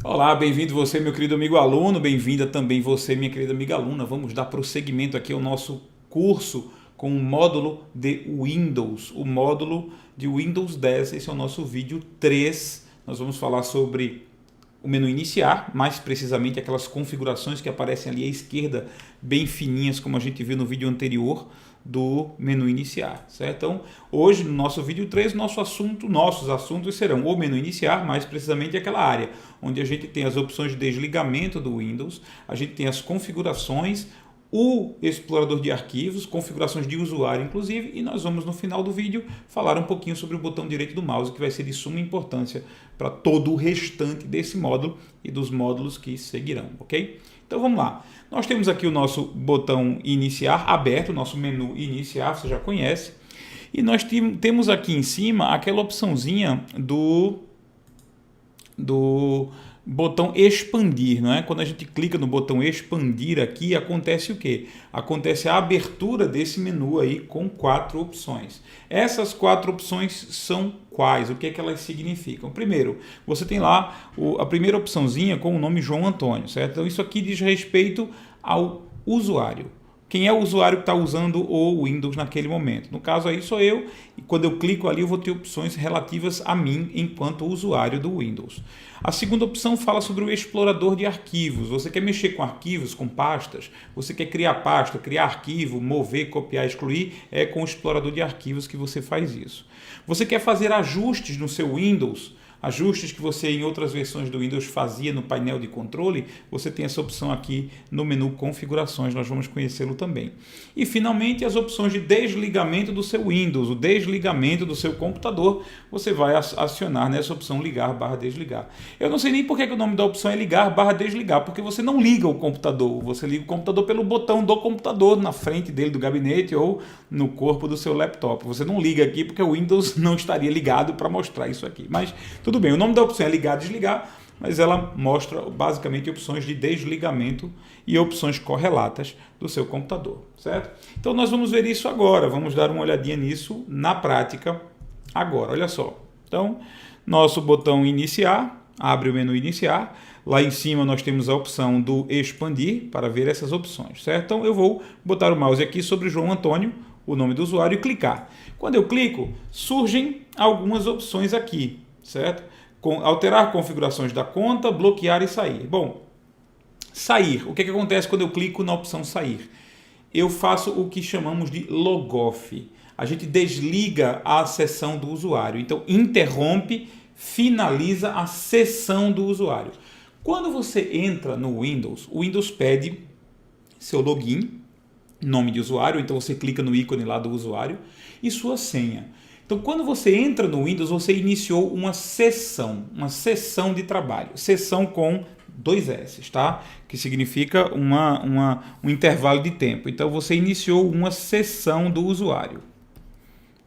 Olá, bem-vindo você, meu querido amigo aluno, bem-vinda também você, minha querida amiga aluna. Vamos dar prosseguimento aqui ao nosso curso com o módulo de Windows, o módulo de Windows 10. Esse é o nosso vídeo 3. Nós vamos falar sobre o menu iniciar, mais precisamente aquelas configurações que aparecem ali à esquerda, bem fininhas, como a gente viu no vídeo anterior do menu iniciar, certo? Então, hoje no nosso vídeo 3, nossos assuntos serão o menu iniciar, mais precisamente aquela área onde a gente tem as opções de desligamento do Windows, a gente tem as configurações, o explorador de arquivos, configurações de usuário inclusive, e nós vamos no final do vídeo falar um pouquinho sobre o botão direito do mouse, que vai ser de suma importância para todo o restante desse módulo e dos módulos que seguirão, ok? Então vamos lá. Nós temos aqui o nosso botão iniciar aberto, o nosso menu iniciar, você já conhece, e nós temos aqui em cima aquela opçãozinha do botão expandir, não é? Quando a gente clica no botão expandir aqui, acontece o quê? Acontece a abertura desse menu aí com 4 opções. Essas 4 opções são quais? O que é que elas significam? Primeiro, você tem lá a primeira opçãozinha com o nome João Antônio, certo? Então isso aqui diz respeito ao usuário. Quem é o usuário que está usando o Windows naquele momento? No caso aí sou eu, e quando eu clico ali eu vou ter opções relativas a mim enquanto usuário do Windows. A segunda opção fala sobre o explorador de arquivos. Você quer mexer com arquivos, com pastas? Você quer criar pasta, criar arquivo, mover, copiar, excluir? É com o explorador de arquivos que você faz isso. Você quer fazer ajustes no seu Windows? Ajustes que você em outras versões do Windows fazia no painel de controle, você tem essa opção aqui no menu configurações, nós vamos conhecê-lo também. E finalmente as opções de desligamento do seu Windows, o desligamento do seu computador, você vai acionar nessa opção ligar/desligar. Eu não sei nem por que o nome da opção é ligar/desligar, porque você não liga o computador, você liga o computador pelo botão do computador na frente dele do gabinete ou no corpo do seu laptop. Você não liga aqui porque o Windows não estaria ligado para mostrar isso aqui, mas tudo bem, o nome da opção é ligar, desligar, mas ela mostra basicamente opções de desligamento e opções correlatas do seu computador, certo? Então nós vamos ver isso agora, vamos dar uma olhadinha nisso na prática agora, olha só. Então, nosso botão iniciar, abre o menu iniciar, lá em cima nós temos a opção do expandir para ver essas opções, certo? Então eu vou botar o mouse aqui sobre João Antônio, o nome do usuário, e clicar. Quando eu clico, surgem algumas opções aqui, certo? Alterar configurações da conta, bloquear e sair. Bom, sair. O que acontece quando eu clico na opção sair? Eu faço o que chamamos de logoff. A gente desliga a sessão do usuário. Então, interrompe, finaliza a sessão do usuário. Quando você entra no Windows, o Windows pede seu login, nome de usuário, então você clica no ícone lá do usuário, e sua senha. Então, quando você entra no Windows, você iniciou uma sessão de trabalho. Sessão com 2 S, tá? Que significa um intervalo de tempo. Então, você iniciou uma sessão do usuário.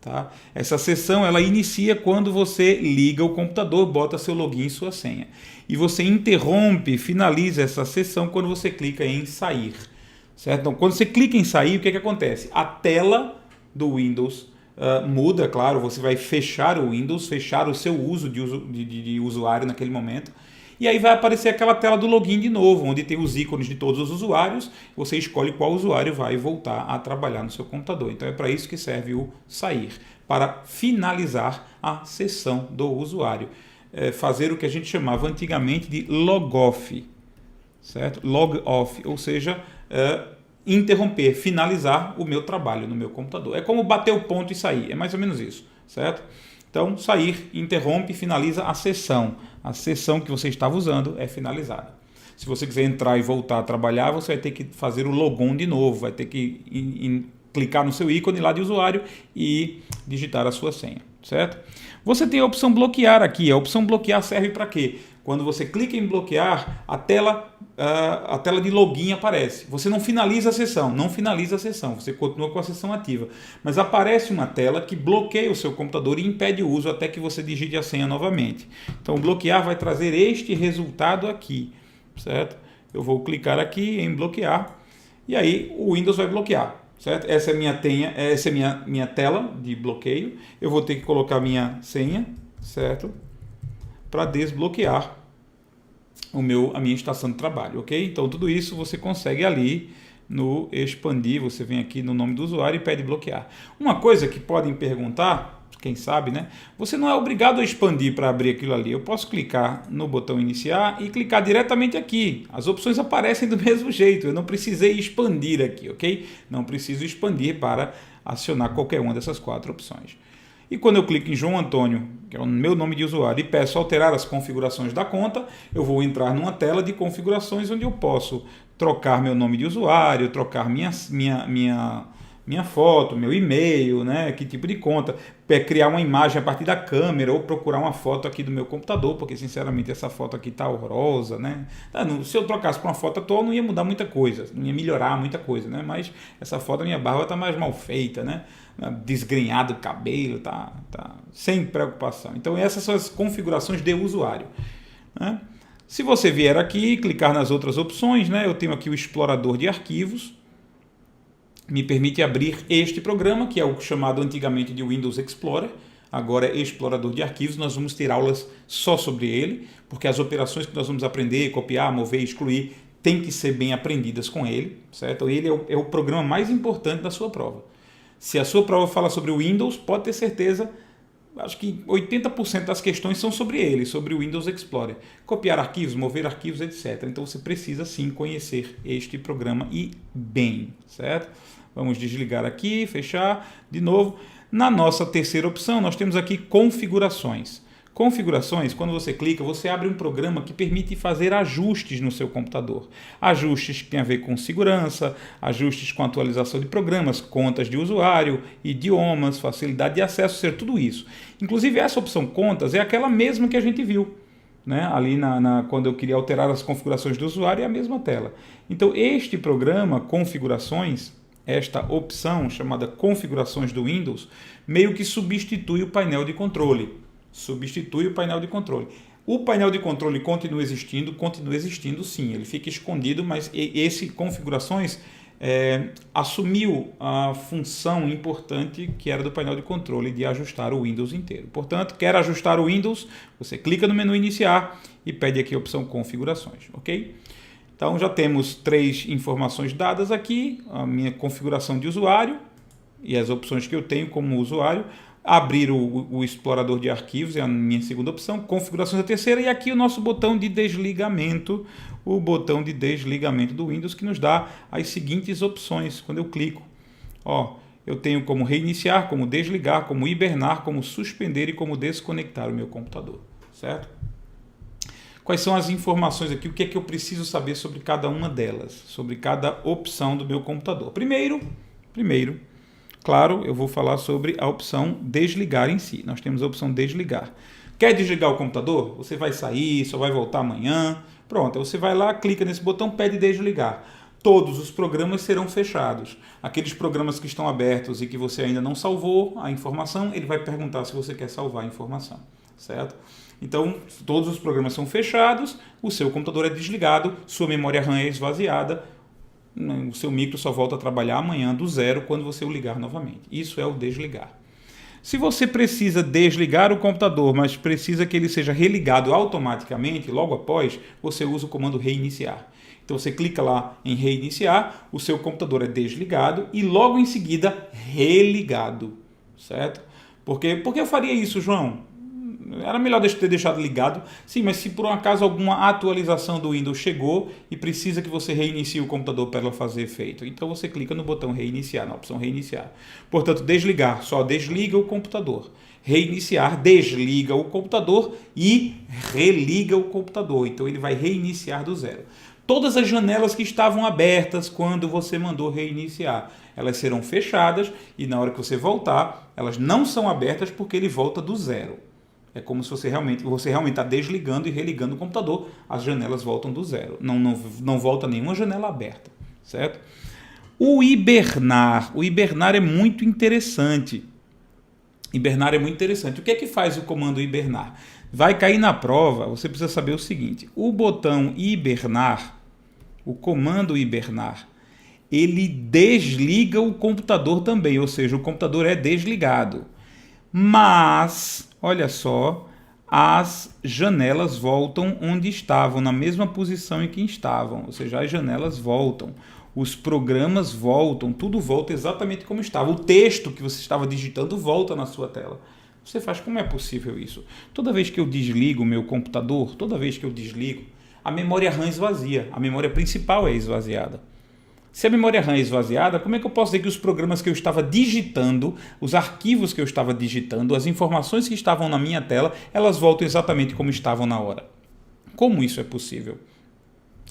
Tá? Essa sessão ela inicia quando você liga o computador, bota seu login e sua senha. E você interrompe, finaliza essa sessão quando você clica em sair. Certo? Então, quando você clica em sair, o que acontece? A tela do Windows muda, claro, você vai fechar o Windows, fechar o seu uso de usuário naquele momento, e aí vai aparecer aquela tela do login de novo, onde tem os ícones de todos os usuários, você escolhe qual usuário vai voltar a trabalhar no seu computador. Então é para isso que serve o sair, para finalizar a sessão do usuário. Fazer o que a gente chamava antigamente de log-off, certo? Log-off, ou seja, interromper, finalizar o meu trabalho no meu computador. É como bater o ponto e sair, é mais ou menos isso, certo? Então, sair, interrompe, finaliza a sessão. A sessão que você estava usando é finalizada. Se você quiser entrar e voltar a trabalhar, você vai ter que fazer o logon de novo, vai ter que clicar no seu ícone lá de usuário e digitar a sua senha, certo? Você tem a opção bloquear aqui. A opção bloquear serve para quê? Quando você clica em bloquear, a tela de login aparece. Você não finaliza a sessão, você continua com a sessão ativa. Mas aparece uma tela que bloqueia o seu computador e impede o uso até que você digite a senha novamente. Então, bloquear vai trazer este resultado aqui, certo? Eu vou clicar aqui em bloquear e aí o Windows vai bloquear. Certo? Essa é minha tela de bloqueio. Eu vou ter que colocar minha senha, certo? Para desbloquear a minha estação de trabalho, ok? Então tudo isso você consegue ali no expandir, você vem aqui no nome do usuário e pede bloquear. Uma coisa que podem perguntar, quem sabe, né? Você não é obrigado a expandir para abrir aquilo ali. Eu posso clicar no botão iniciar e clicar diretamente aqui. As opções aparecem do mesmo jeito. Eu não precisei expandir aqui, ok? Não preciso expandir para acionar qualquer uma dessas 4 opções. E quando eu clico em João Antônio, que é o meu nome de usuário, e peço alterar as configurações da conta, eu vou entrar numa tela de configurações onde eu posso trocar meu nome de usuário, trocar minha foto, meu e-mail, né? Que tipo de conta, criar uma imagem a partir da câmera ou procurar uma foto aqui do meu computador, porque sinceramente essa foto aqui está horrorosa, né? Se eu trocasse para uma foto atual não ia mudar muita coisa, não ia melhorar muita coisa, né? Mas essa foto da minha barba está mais mal feita, né? Desgrenhado o cabelo, tá sem preocupação. Então essas são as configurações de usuário, né? Se você vier aqui e clicar nas outras opções, né? Eu tenho aqui o explorador de arquivos, me permite abrir este programa, que é o chamado antigamente de Windows Explorer, agora é explorador de arquivos. Nós vamos ter aulas só sobre ele, porque as operações que nós vamos aprender, copiar, mover, excluir, tem que ser bem aprendidas com ele, certo? Ele é o programa mais importante da sua prova. Se a sua prova fala sobre o Windows, pode ter certeza, acho que 80% das questões são sobre ele, sobre o Windows Explorer. Copiar arquivos, mover arquivos, etc. Então você precisa sim conhecer este programa e bem, certo? Vamos desligar aqui, fechar de novo. Na nossa terceira opção, nós temos aqui configurações. Configurações, quando você clica, você abre um programa que permite fazer ajustes no seu computador. Ajustes que têm a ver com segurança, ajustes com atualização de programas, contas de usuário, idiomas, facilidade de acesso, ser tudo isso. Inclusive essa opção contas é aquela mesma que a gente viu, né? Ali quando eu queria alterar as configurações do usuário é a mesma tela. Então este programa, configurações, esta opção chamada configurações do Windows, meio que substitui o painel de controle. Substitui o painel de controle. O painel de controle continua existindo sim, ele fica escondido, mas esse configurações assumiu a função importante que era do painel de controle de ajustar o Windows inteiro. Portanto, quer ajustar o Windows, você clica no menu iniciar e pede aqui a opção configurações, ok? Então já temos 3 informações dadas aqui, a minha configuração de usuário e as opções que eu tenho como usuário. Abrir o explorador de arquivos é a minha segunda opção, configurações a terceira, e aqui o nosso botão de desligamento, o botão de desligamento do Windows, que nos dá as seguintes opções. Quando eu clico, eu tenho como reiniciar, como desligar, como hibernar, como suspender e como desconectar o meu computador, certo? Quais são as informações aqui, o que é que eu preciso saber sobre cada uma delas, sobre cada opção do meu computador? Primeiro, claro, eu vou falar sobre a opção desligar em si. Nós temos a opção desligar. Quer desligar o computador? Você vai sair, só vai voltar amanhã. Pronto, você vai lá, clica nesse botão, pede desligar. Todos os programas serão fechados. Aqueles programas que estão abertos e que você ainda não salvou a informação, ele vai perguntar se você quer salvar a informação, certo? Então, todos os programas são fechados, o seu computador é desligado, sua memória RAM é esvaziada, o seu micro só volta a trabalhar amanhã do zero quando você o ligar novamente. Isso é o desligar. Se você precisa desligar o computador, mas precisa que ele seja religado automaticamente, logo após, você usa o comando reiniciar. Então você clica lá em reiniciar, o seu computador é desligado e logo em seguida religado, certo? Por que eu faria isso, João? Era melhor ter deixado ligado. Sim, mas se por um acaso alguma atualização do Windows chegou e precisa que você reinicie o computador para ela fazer efeito, então você clica no botão reiniciar, na opção reiniciar. Portanto, desligar só desliga o computador. Reiniciar desliga o computador e religa o computador. Então ele vai reiniciar do zero. Todas as janelas que estavam abertas quando você mandou reiniciar, elas serão fechadas e na hora que você voltar, elas não são abertas porque ele volta do zero. É como se você realmente está desligando e religando o computador, as janelas voltam do zero. Não volta nenhuma janela aberta, certo? O hibernar é muito interessante. O que é que faz o comando hibernar? Vai cair na prova, você precisa saber o seguinte. O botão hibernar, o comando hibernar, ele desliga o computador também, ou seja, o computador é desligado. Mas, olha só, as janelas voltam onde estavam, na mesma posição em que estavam, ou seja, as janelas voltam, os programas voltam, tudo volta exatamente como estava. O texto que você estava digitando volta na sua tela. Você faz, como é possível isso? Toda vez que eu desligo o meu computador, toda vez que eu desligo, a memória RAM esvazia, a memória principal é esvaziada. Se a memória RAM é esvaziada, como é que eu posso dizer que os programas que eu estava digitando, os arquivos que eu estava digitando, as informações que estavam na minha tela, elas voltam exatamente como estavam na hora? Como isso é possível?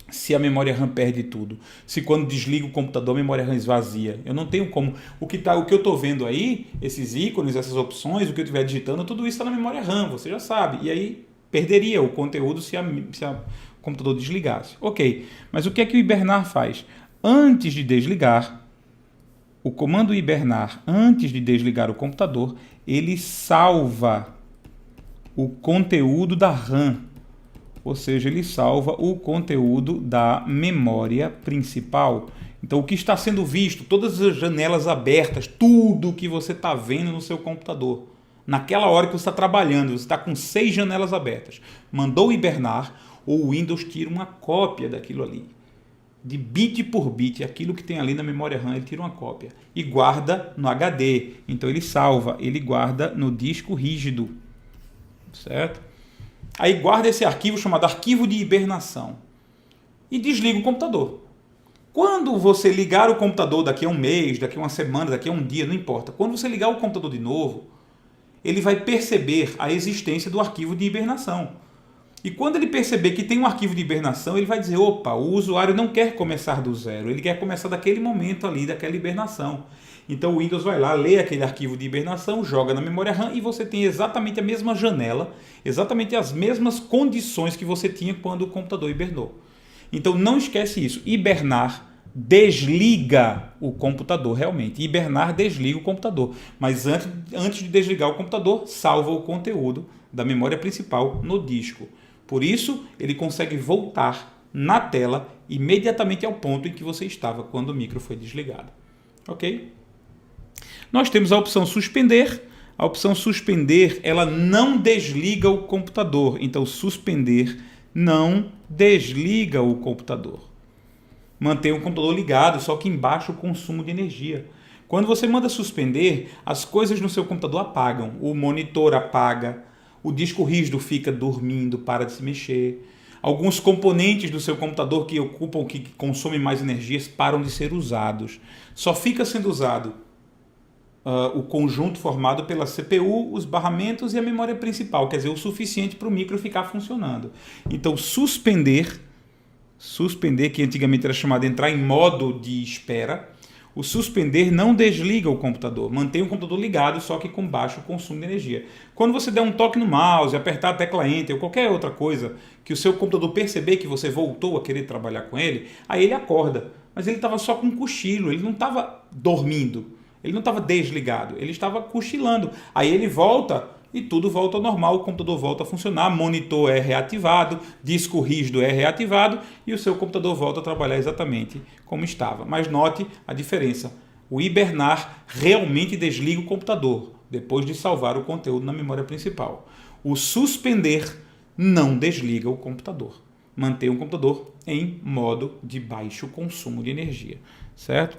Se a memória RAM perde tudo, se quando desliga o computador a memória RAM esvazia, eu não tenho como. O que eu estou vendo aí, esses ícones, essas opções, o que eu estiver digitando, tudo isso está na memória RAM, você já sabe. E aí perderia o conteúdo se o computador desligasse. Ok, mas o que é que o hibernar faz? Antes de desligar, o comando hibernar, antes de desligar o computador, ele salva o conteúdo da RAM. Ou seja, ele salva o conteúdo da memória principal. Então, o que está sendo visto, todas as janelas abertas, tudo que você está vendo no seu computador, naquela hora que você está trabalhando, você está com 6 janelas abertas, mandou hibernar, o Windows tira uma cópia daquilo ali. De bit por bit, aquilo que tem ali na memória RAM, ele tira uma cópia e guarda no HD. Então ele salva, ele guarda no disco rígido, certo? Aí guarda esse arquivo chamado arquivo de hibernação e desliga o computador. Quando você ligar o computador daqui a um mês, daqui a uma semana, daqui a um dia, não importa. Quando você ligar o computador de novo, ele vai perceber a existência do arquivo de hibernação. E quando ele perceber que tem um arquivo de hibernação, ele vai dizer, opa, o usuário não quer começar do zero, ele quer começar daquele momento ali, daquela hibernação. Então o Windows vai lá, lê aquele arquivo de hibernação, joga na memória RAM e você tem exatamente a mesma janela, exatamente as mesmas condições que você tinha quando o computador hibernou. Então não esquece isso, hibernar desliga o computador, realmente. Hibernar desliga o computador, mas antes de desligar o computador, salva o conteúdo da memória principal no disco. Por isso, ele consegue voltar na tela imediatamente ao ponto em que você estava quando o micro foi desligado. Ok? Nós temos a opção suspender. A opção suspender, ela não desliga o computador. Então, suspender não desliga o computador. Mantém o computador ligado, só que em baixo consumo de energia. Quando você manda suspender, as coisas no seu computador apagam. O monitor apaga, o disco rígido fica dormindo, para de se mexer. Alguns componentes do seu computador que consomem mais energias param de ser usados. Só fica sendo usado o conjunto formado pela CPU, os barramentos e a memória principal, quer dizer, o suficiente para o micro ficar funcionando. Então, suspender, que antigamente era chamado de entrar em modo de espera, o suspender não desliga o computador, mantém o computador ligado, só que com baixo consumo de energia. Quando você der um toque no mouse, apertar a tecla Enter ou qualquer outra coisa, que o seu computador perceber que você voltou a querer trabalhar com ele, aí ele acorda. Mas ele estava só com um cochilo, ele não estava dormindo, ele não estava desligado, ele estava cochilando. Aí ele volta e tudo volta ao normal, o computador volta a funcionar, monitor é reativado, disco rígido é reativado e o seu computador volta a trabalhar exatamente como estava. Mas note a diferença, o hibernar realmente desliga o computador, depois de salvar o conteúdo na memória principal. O suspender não desliga o computador, mantém o computador em modo de baixo consumo de energia, certo?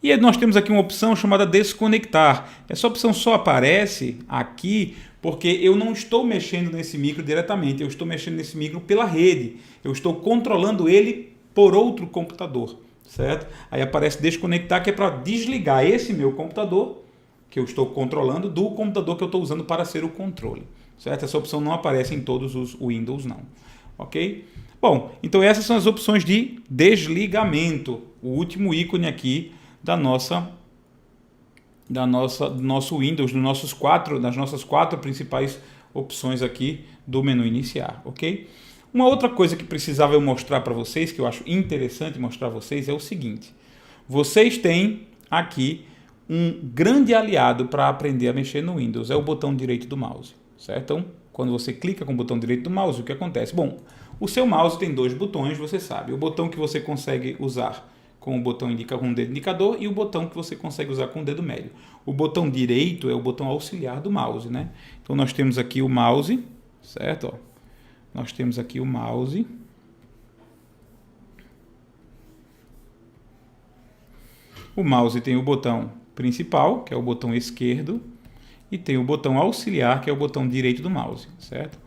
E nós temos aqui uma opção chamada desconectar. Essa opção só aparece aqui porque eu não estou mexendo nesse micro diretamente, eu estou mexendo nesse micro pela rede, eu estou controlando ele por outro computador, certo? Aí aparece desconectar, que é para desligar esse meu computador, que eu estou controlando, do computador que eu estou usando para ser o controle, certo? Essa opção não aparece em todos os Windows, não, ok? Bom, então essas são as opções de desligamento, o último ícone aqui do nosso Windows, das nossas 4 principais opções aqui do menu iniciar, ok? Uma outra coisa que precisava eu mostrar para vocês, que eu acho interessante mostrar a vocês, é o seguinte. Vocês têm aqui um grande aliado para aprender a mexer no Windows, é o botão direito do mouse, certo? Então, quando você clica com o botão direito do mouse, o que acontece? Bom, o seu mouse tem 2 botões, você sabe. O botão que você consegue usar com o botão com o dedo indicador e o botão que você consegue usar com o dedo médio. O botão direito é o botão auxiliar do mouse, né? Então nós temos aqui o mouse, certo? Ó, nós temos aqui o mouse. O mouse tem o botão principal, que é o botão esquerdo, e tem o botão auxiliar, que é o botão direito do mouse, certo?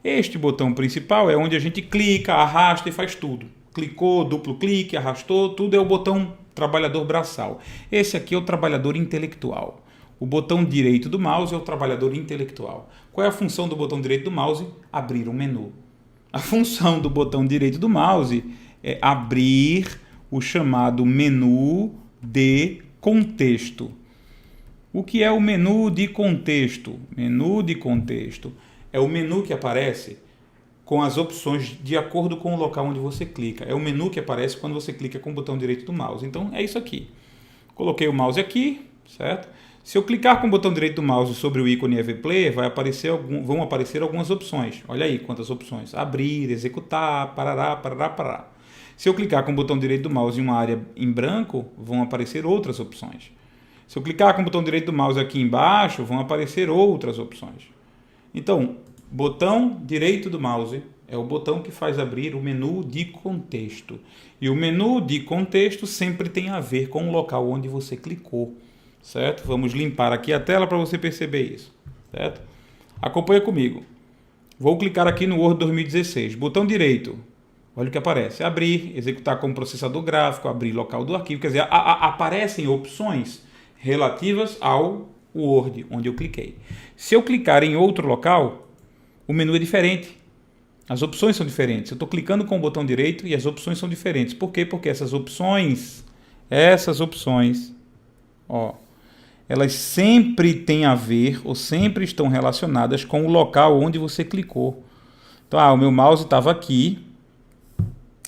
Este botão principal é onde a gente clica, arrasta e faz tudo. Clicou, duplo clique, arrastou, tudo é o botão trabalhador braçal. Esse aqui é o trabalhador intelectual. O botão direito do mouse é o trabalhador intelectual. Qual é a função do botão direito do mouse? Abrir um menu. A função do botão direito do mouse é abrir o chamado menu de contexto. O que é o menu de contexto? Menu de contexto é o menu que aparece com as opções de acordo com o local onde você clica. É o menu que aparece quando você clica com o botão direito do mouse. Então é isso aqui. Coloquei o mouse aqui, certo? Se eu clicar com o botão direito do mouse sobre o ícone EV Player, vão aparecer algumas opções. Olha aí quantas opções. Abrir, executar, parará, parará, parará. Se eu clicar com o botão direito do mouse em uma área em branco, vão aparecer outras opções. Se eu clicar com o botão direito do mouse aqui embaixo, vão aparecer outras opções. Então, botão direito do mouse é o botão que faz abrir o menu de contexto. E o menu de contexto sempre tem a ver com o local onde você clicou, certo? Vamos limpar aqui a tela para você perceber isso, certo? Acompanha comigo. Vou clicar aqui no Word 2016. Botão direito. Olha o que aparece. Abrir, executar como processador gráfico, abrir local do arquivo. Quer dizer, aparecem opções relativas ao Word, onde eu cliquei. Se eu clicar em outro local, o menu é diferente. As opções são diferentes. Eu estou clicando com o botão direito e as opções são diferentes. Por quê? Porque essas opções, ó, elas sempre têm a ver ou sempre estão relacionadas com o local onde você clicou. Então, o meu mouse estava aqui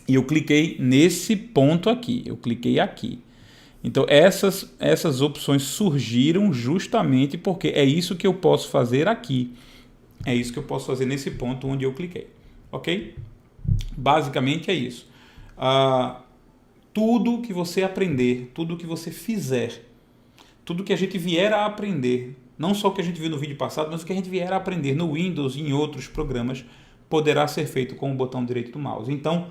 e eu cliquei nesse ponto aqui. Eu cliquei aqui. Então, essas opções surgiram justamente porque é isso que eu posso fazer aqui. É isso que eu posso fazer nesse ponto onde eu cliquei. Ok? Basicamente é isso. Tudo que você aprender, tudo que você fizer, tudo que a gente vier a aprender, não só o que a gente viu no vídeo passado, mas o que a gente vier a aprender no Windows e em outros programas, poderá ser feito com o botão direito do mouse. Então,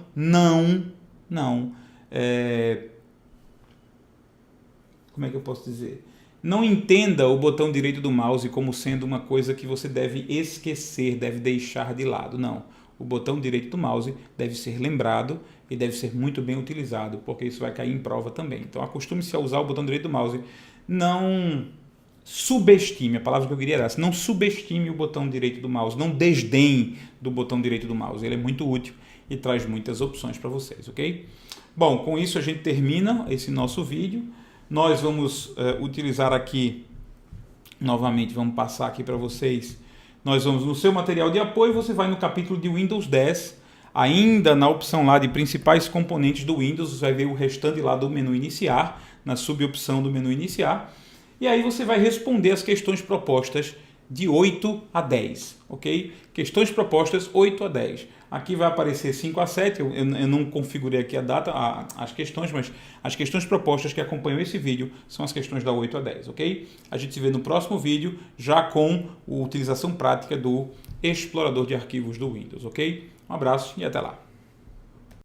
como é que eu posso dizer? Não entenda o botão direito do mouse como sendo uma coisa que você deve esquecer, deve deixar de lado. Não. O botão direito do mouse deve ser lembrado e deve ser muito bem utilizado, porque isso vai cair em prova também. Então, acostume-se a usar o botão direito do mouse. Não subestime, a palavra que eu queria era essa, não subestime o botão direito do mouse, não desdenhe do botão direito do mouse. Ele é muito útil e traz muitas opções para vocês, ok? Bom, com isso a gente termina esse nosso vídeo. Nós vamos utilizar aqui, novamente, vamos passar aqui para vocês. Nós vamos no seu material de apoio, você vai no capítulo de Windows 10, ainda na opção lá de principais componentes do Windows, você vai ver o restante lá do menu iniciar, na subopção do menu iniciar. E aí você vai responder as questões propostas de 8 a 10, ok? Questões propostas 8 a 10. Aqui vai aparecer 5 a 7, eu não configurei aqui a data, as questões, mas as questões propostas que acompanham esse vídeo são as questões da 8 a 10, ok? A gente se vê no próximo vídeo, já com a utilização prática do explorador de arquivos do Windows, ok? Um abraço e até lá!